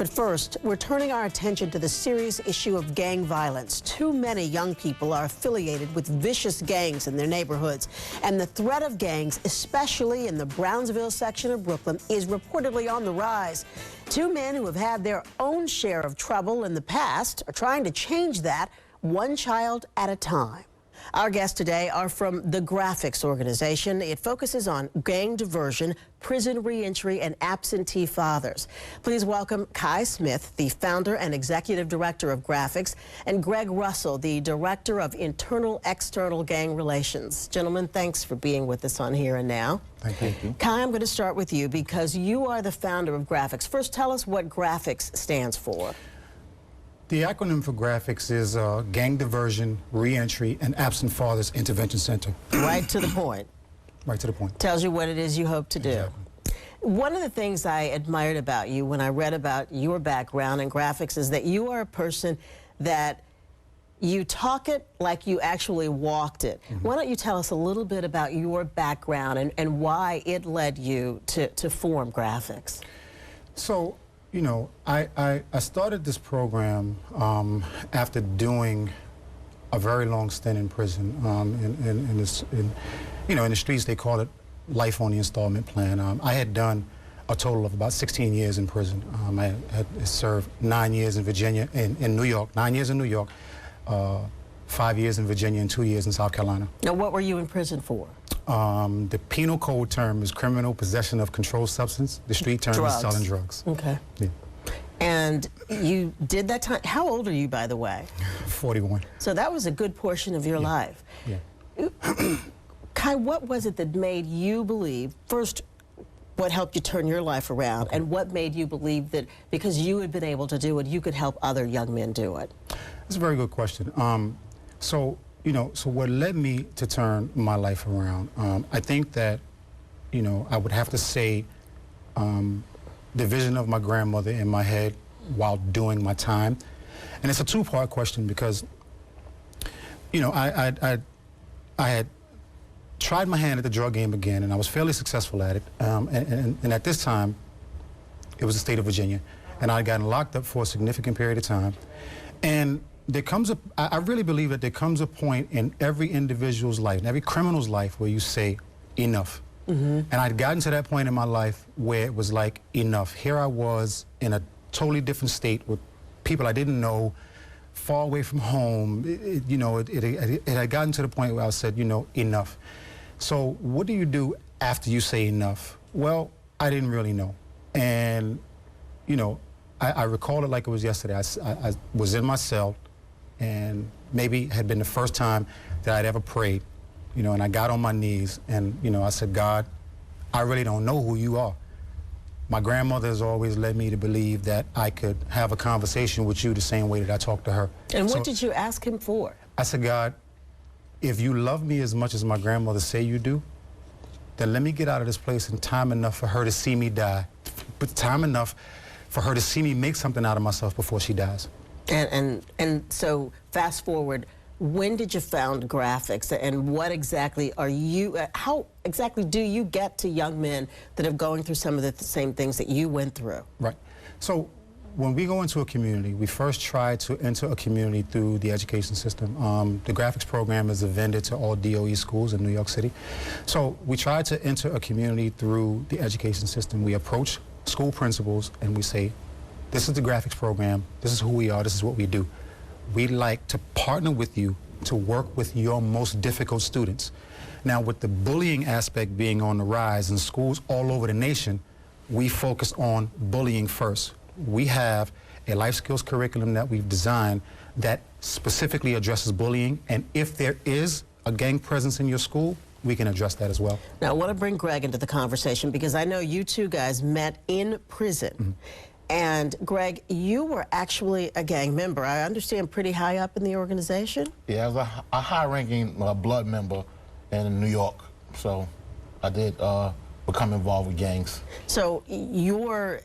But first, we're turning our attention to the serious issue of gang violence. Too many young people are affiliated with vicious gangs in their neighborhoods. And the threat of gangs, especially in the Brownsville section of Brooklyn, is reportedly on the rise. Two men who have had their own share of trouble in the past are trying to change that, one child at a time. Our guests today are from the GRAAFICS organization. It focuses on gang diversion, prison reentry, and absentee fathers. Please welcome Kai Smith, the founder and executive director of GRAAFICS, and Greg Russell, the director of internal-external gang relations. Gentlemen, thanks for being with us on Here and Now. Thank you. Kai, I'm going to start with you because you are the founder of GRAAFICS. First, tell us what GRAAFICS stands for. The acronym for GRAAFICS is Gang Diversion, Reentry, and Absent Fathers Intervention Center. Right to the point. Right to the point. Tells you what it is you hope to do. Exactly. One of the things I admired about you when I read about your background in GRAAFICS is that you are a person that you talk it like you actually walked it. Mm-hmm. Why don't you tell us a little bit about your background and why it led you to form GRAAFICS? So, you know, I started this program after doing a very long stint in prison. In the streets they call it life on the installment plan. I had done a total of about 16 years in prison. I had served 9 years in Virginia, in New York, 9 years in New York, 5 years in Virginia, and 2 years in South Carolina. Now, what were you in prison for? The penal code term is criminal possession of controlled substance. The street term is selling drugs. Okay. Yeah. And you did that time. How old are you, by the way? 41. So that was a good portion of your life. Yeah. Kai, what was it that made you believe, first, what helped you turn your life around, and what made you believe that because you had been able to do it, you could help other young men do it? That's a very good question. So what led me to turn my life around? I think that, I would have to say the vision of my grandmother in my head while doing my time. And it's a two-part question because, I had tried my hand at the drug game again, and I was fairly successful at it. And at this time, it was the state of Virginia, and I had gotten locked up for a significant period of time. And I really believe that there comes a point in every individual's life, in every criminal's life, where you say, enough. Mm-hmm. And I'd gotten to that point in my life where it was like, enough. Here I was in a totally different state with people I didn't know, far away from home. It had gotten to the point where I said, enough. So what do you do after you say enough? Well, I didn't really know. And, I recall it like it was yesterday. I was in my cell, and maybe had been the first time that I'd ever prayed, and I got on my knees, and, I said, God, I really don't know who you are. My grandmother has always led me to believe that I could have a conversation with you the same way that I talked to her. And what did you ask him for? I said, God, if you love me as much as my grandmother say you do, then let me get out of this place in time enough for her to see me die, but time enough for her to see me make something out of myself before she dies. And so fast forward, when did you found GRAAFICS, and what exactly are you, how exactly do you get to young men that are going through some of the same things that you went through? Right. So when we go into a community, we first try to enter a community through the education system. The GRAAFICS program is a vendor to all DOE schools in New York City. So we try to enter a community through the education system. We approach school principals and we say, this is the GRAAFICS program, this is who we are, this is what we do. We'd like to partner with you to work with your most difficult students. Now, with the bullying aspect being on the rise in schools all over the nation, we focus on bullying first. We have a life skills curriculum that we've designed that specifically addresses bullying, and if there is a gang presence in your school, we can address that as well. Now, I want to bring Greg into the conversation because I know you two guys met in prison. Mm-hmm. And Greg, you were actually a gang member. I understand pretty high up in the organization? Yeah, I was a high-ranking blood member in New York. So I did become involved with gangs. So your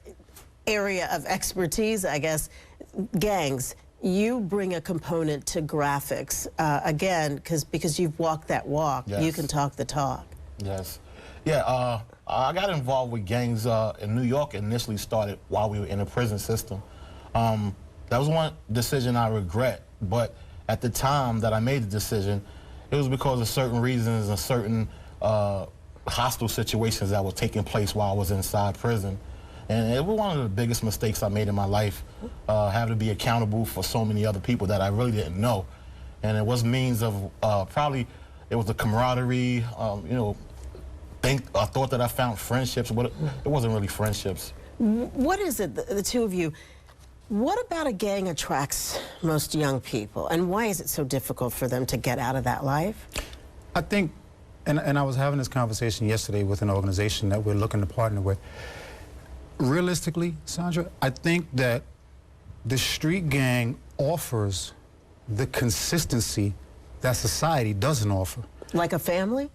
area of expertise, I guess, gangs, you bring a component to GRAAFICS, again, because you've walked that walk. Yes. You can talk the talk. Yes. Yeah, I got involved with gangs in New York. Initially started while we were in the prison system. That was one decision I regret, but at the time that I made the decision, it was because of certain reasons and certain hostile situations that were taking place while I was inside prison. And it was one of the biggest mistakes I made in my life, having to be accountable for so many other people that I really didn't know. And it was means of probably, it was the camaraderie, you know, I thought that I found friendships, but it wasn't really friendships. What is it, the two of you, what about a gang attracts most young people, and why is it so difficult for them to get out of that life? I think, and I was having this conversation yesterday with an organization that we're looking to partner with. Realistically, Sandra, I think that the street gang offers the consistency that society doesn't offer. Like a family?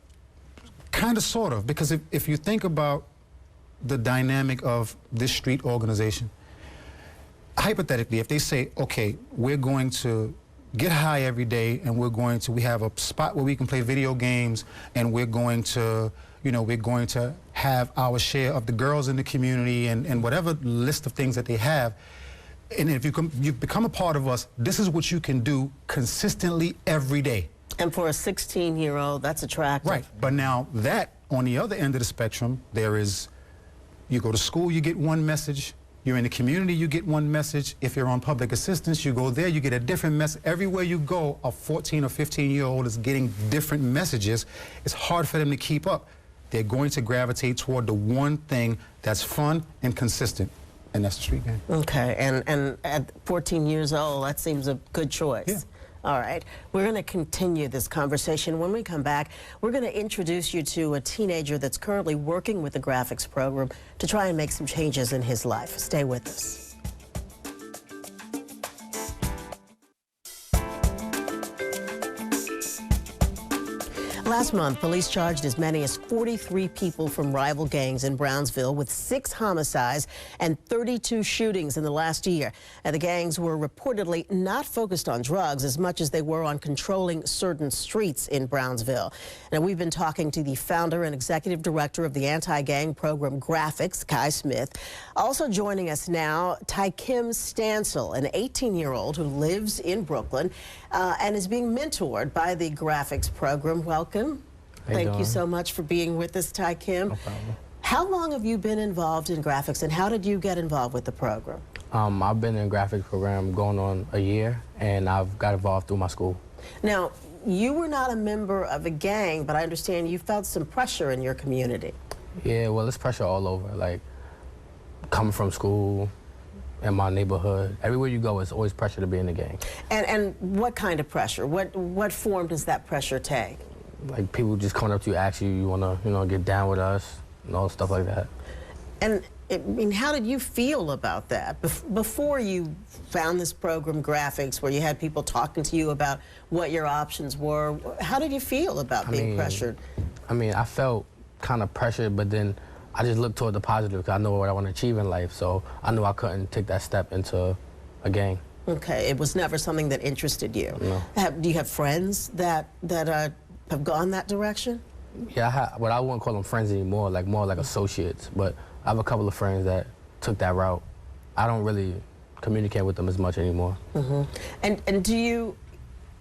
Kind of, sort of, because if you think about the dynamic of this street organization, hypothetically, if they say, okay, we're going to get high every day and we have a spot where we can play video games and we're going to, you know, we're going to have our share of the girls in the community and whatever list of things that they have. And if you become a part of us, this is what you can do consistently every day. And for a 16-year-old, that's attractive. Right, but now that, on the other end of the spectrum, there is, you go to school, you get one message. You're in the community, you get one message. If you're on public assistance, you go there, you get a different message. Everywhere you go, a 14 or 15-year-old is getting different messages. It's hard for them to keep up. They're going to gravitate toward the one thing that's fun and consistent, and that's the street gang. Okay, and at 14 years old, that seems a good choice. Yeah. All right, we're going to continue this conversation. When we come back, we're going to introduce you to a teenager that's currently working with the GRAAFICS program to try and make some changes in his life. Stay with us. Last month, police charged as many as 43 people from rival gangs in Brownsville with 6 homicides and 32 shootings in the last year. And the gangs were reportedly not focused on drugs as much as they were on controlling certain streets in Brownsville. Now, we've been talking to the founder and executive director of the anti-gang program GRAAFICS, Kai Smith. Also joining us now, Tykim Stansel, an 18-year-old who lives in Brooklyn and is being mentored by the GRAAFICS program. Welcome. Thank you so much for being with us, Tykim. No problem. How long have you been involved in GRAAFICS, and how did you get involved with the program? I've been in GRAAFICS program going on a year, and I've got involved through my school. Now, you were not a member of a gang, but I understand you felt some pressure in your community. Yeah, well, it's pressure all over. Like, coming from school, in my neighborhood, everywhere you go, it's always pressure to be in the gang. And what kind of pressure? What form does that pressure take? Like, people just coming up to you, ask you, you want to, you know, get down with us, and all stuff like that. And, I mean, how did you feel about that? Before you found this program, GRAAFICS, where you had people talking to you about what your options were, how did you feel about being pressured? I mean, I felt kind of pressured, but then I just looked toward the positive because I know what I want to achieve in life, so I knew I couldn't take that step into a gang. Okay, it was never something that interested you. No. Do you have friends that have gone that direction? Yeah, I wouldn't call them friends anymore, like more like associates, but I have a couple of friends that took that route. I don't really communicate with them as much anymore. Mm-hmm. And do you,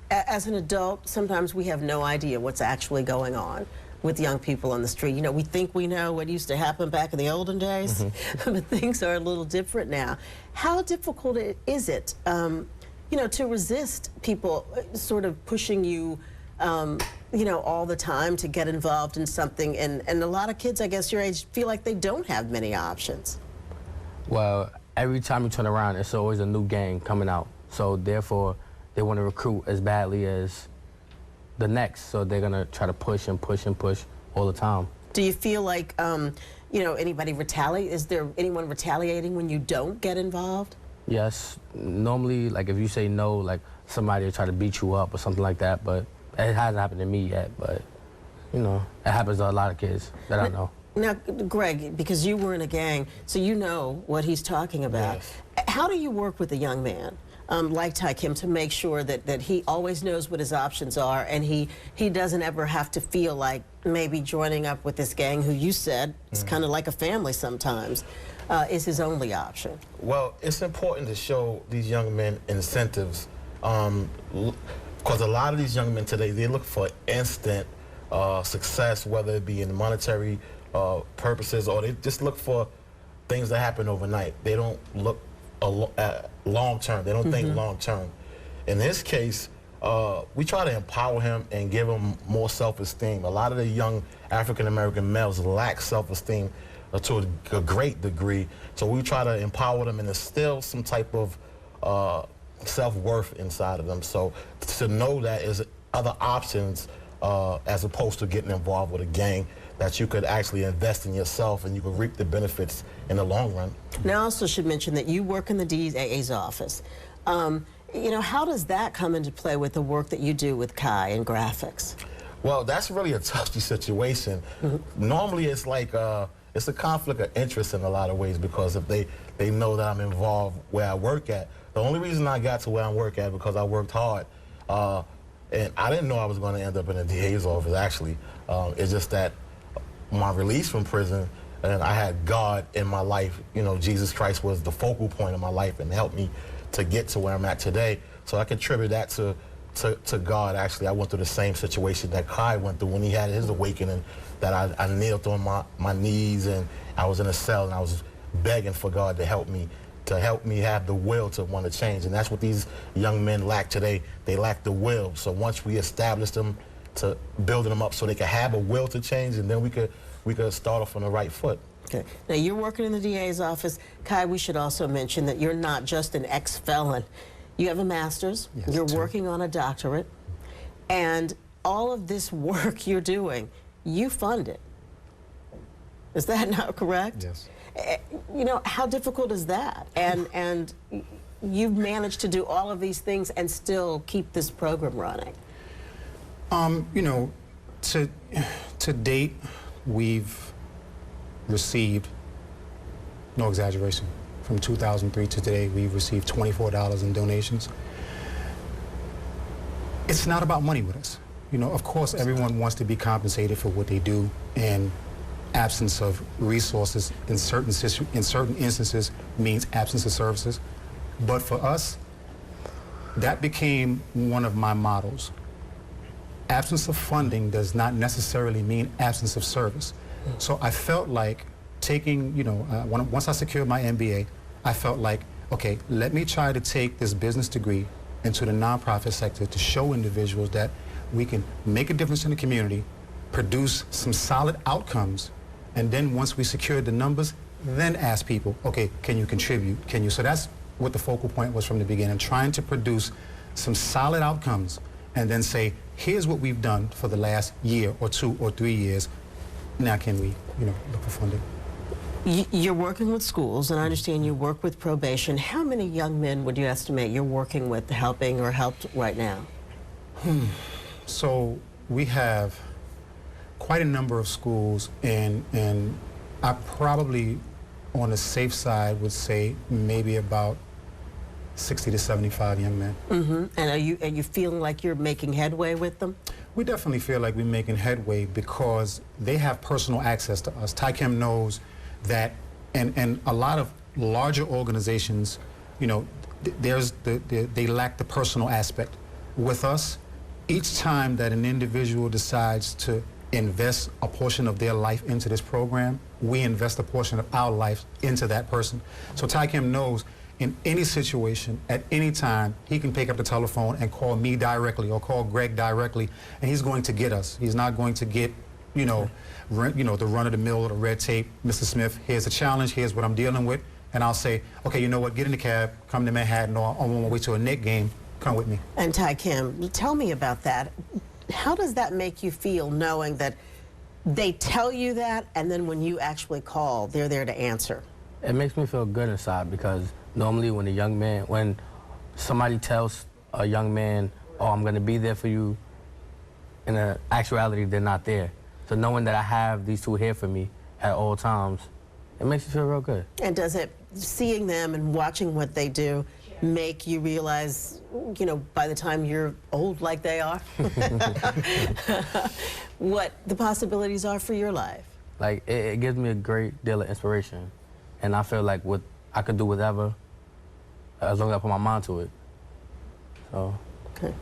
as an adult, sometimes we have no idea what's actually going on with young people on the street. You know, we think we know what used to happen back in the olden days, but things are a little different now. How difficult is it, you know, to resist people sort of pushing you, you know, all the time to get involved in something? And a lot of kids, I guess your age, feel like they don't have many options. Well, every time you turn around, it's always a new gang coming out. So therefore, they want to recruit as badly as the next. So they're going to try to push and push and push all the time. Do you feel like, you know, anybody retaliate? Is there anyone retaliating when you don't get involved? Yes. Normally, like, if you say no, like, somebody will try to beat you up or something like that, but it hasn't happened to me yet, but, you know, it happens to a lot of kids that I know. Now, Greg, because you were in a gang, so you know what he's talking about. Yes. How do you work with a young man like Ty Kim, to make sure that he always knows what his options are, and he doesn't ever have to feel like maybe joining up with this gang, who you said is kind of like a family sometimes, is his only option? Well, it's important to show these young men incentives, because a lot of these young men today, they look for instant success, whether it be in monetary purposes, or they just look for things that happen overnight. They don't look at long term. They don't think long term. In this case, we try to empower him and give him more self-esteem. A lot of the young African-American males lack self-esteem to a great degree, so we try to empower them and instill some type of self-worth inside of them. So to know that there's other options as opposed to getting involved with a gang, that you could actually invest in yourself and you could reap the benefits in the long run. Now, I also should mention that you work in the DA's office. You know, how does that come into play with the work that you do with Kai and GRAAFICS? Well, that's really a touchy situation. Normally, it's like it's a conflict of interest in a lot of ways, because if they know that I'm involved where I work at. The only reason I got to where I work at because I worked hard. And I didn't know I was going to end up in the DA's office, actually. It's just that my release from prison, and I had God in my life. You know, Jesus Christ was the focal point of my life and helped me to get to where I'm at today. So I contribute that to God. Actually, I went through the same situation that Kai went through when he had his awakening, that I knelt on my knees and I was in a cell and I was begging for God to help me have the will to want to change. And that's what these young men lack today. They lack the will. So once we establish them, to building them up so they can have a will to change, and then we could start off on the right foot. Okay. Now, you're working in the DA's office. Kai, we should also mention that you're not just an ex-felon. You have a master's. Yes, you're working on a doctorate. And all of this work you're doing, you fund it. Is that not correct? Yes. You know, how difficult is that? And you've managed to do all of these things and still keep this program running. You know, to date, we've received, no exaggeration, from 2003 to today, we've received $24 in donations. It's not about money with us. You know, of course, everyone wants to be compensated for what they do, and absence of resources in certain instances means absence of services. But for us, that became one of my mottos. Absence of funding does not necessarily mean absence of service. So I felt like taking, you know, once I secured my MBA, I felt like, okay, let me try to take this business degree into the nonprofit sector to show individuals that we can make a difference in the community, produce some solid outcomes, and then once we secured the numbers, then ask people, okay, can you contribute? Can you? So that's what the focal point was from the beginning, trying to produce some solid outcomes and then say, here's what we've done for the last year or 2 or 3 years. Now can we, you know, look for funding? You're working with schools, and I understand you work with probation. How many young men would you estimate you're working with, helping or helped right now? So we have quite a number of schools, and I probably, on the safe side, would say maybe about 60 to 75 young men. And are you feeling like you're making headway with them? We definitely feel like we're making headway because they have personal access to us. Ty Kim knows that, and a lot of larger organizations, you know, they lack the personal aspect. With us, each time that an individual decides to invest a portion of their life into this program, we invest a portion of our life into that person. So Ty Kim knows in any situation, at any time, he can pick up the telephone and call me directly or call Greg directly, and he's going to get us. He's not going to get, you know, the run-of-the-mill or the red tape. Mr. Smith, here's a challenge, here's what I'm dealing with, and I'll say, okay, you know what, get in the cab, come to Manhattan, or on my way to a Knick game, come with me. And Ty Kim, tell me about that. How does that make you feel, knowing that they tell you that, and then when you actually call, they're there to answer? It makes me feel good inside, because normally when somebody tells a young man, oh, I'm going to be there for you, in actuality, they're not there. So knowing that I have these two here for me at all times, it makes me feel real good. And does it, seeing them and watching what they do, make you realize, you know, by the time you're old like they are, what the possibilities are for your life? Like, it gives me a great deal of inspiration. And I feel like I could do whatever as long as I put my mind to it. So. Okay.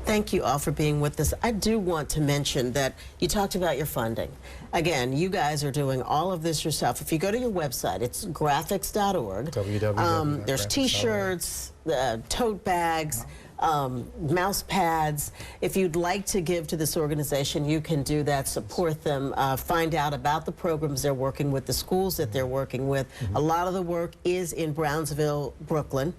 Thank you all for being with us. I do want to mention that you talked about your funding. Again, you guys are doing all of this yourself. If you go to your website, it's graafics.org. There's T-shirts, tote bags, mouse pads. If you'd like to give to this organization, you can do that, support them, find out about the programs they're working with, the schools that they're working with. A lot of the work is in Brownsville, Brooklyn.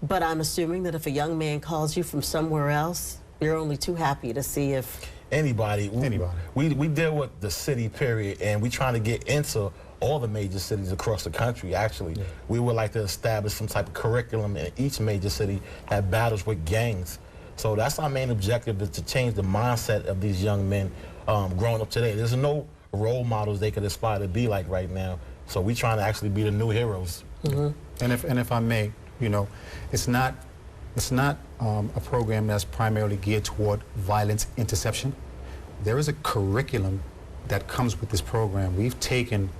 But I'm assuming that if a young man calls you from somewhere else, you're only too happy to see if... Anybody. We deal with the city, period, and we trying to get into all the major cities across the country, actually. Yeah. We would like to establish some type of curriculum in each major city that battles with gangs. So that's our main objective, is to change the mindset of these young men growing up today. There's no role models they could aspire to be like right now. So we trying to actually be the new heroes. And if I may, you know, it's not a program that's primarily geared toward violence interception. There is a curriculum that comes with this program. We've taken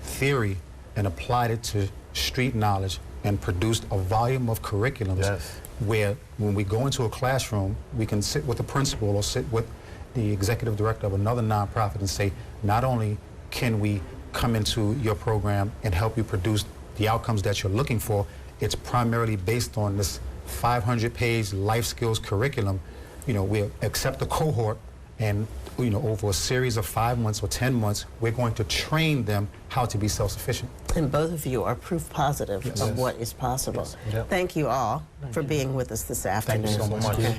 theory and applied it to street knowledge and produced a volume of curriculums where when we go into a classroom, we can sit with the principal or sit with the executive director of another nonprofit and say, not only can we come into your program and help you produce the outcomes that you're looking for, it's primarily based on this 500-page life skills curriculum. You know, we'll accept a cohort, and you know, over a series of 5 months or 10 months, we're going to train them how to be self-sufficient. And both of you are proof positive of what is possible. Thank you all for being with us this afternoon. Thank you so much.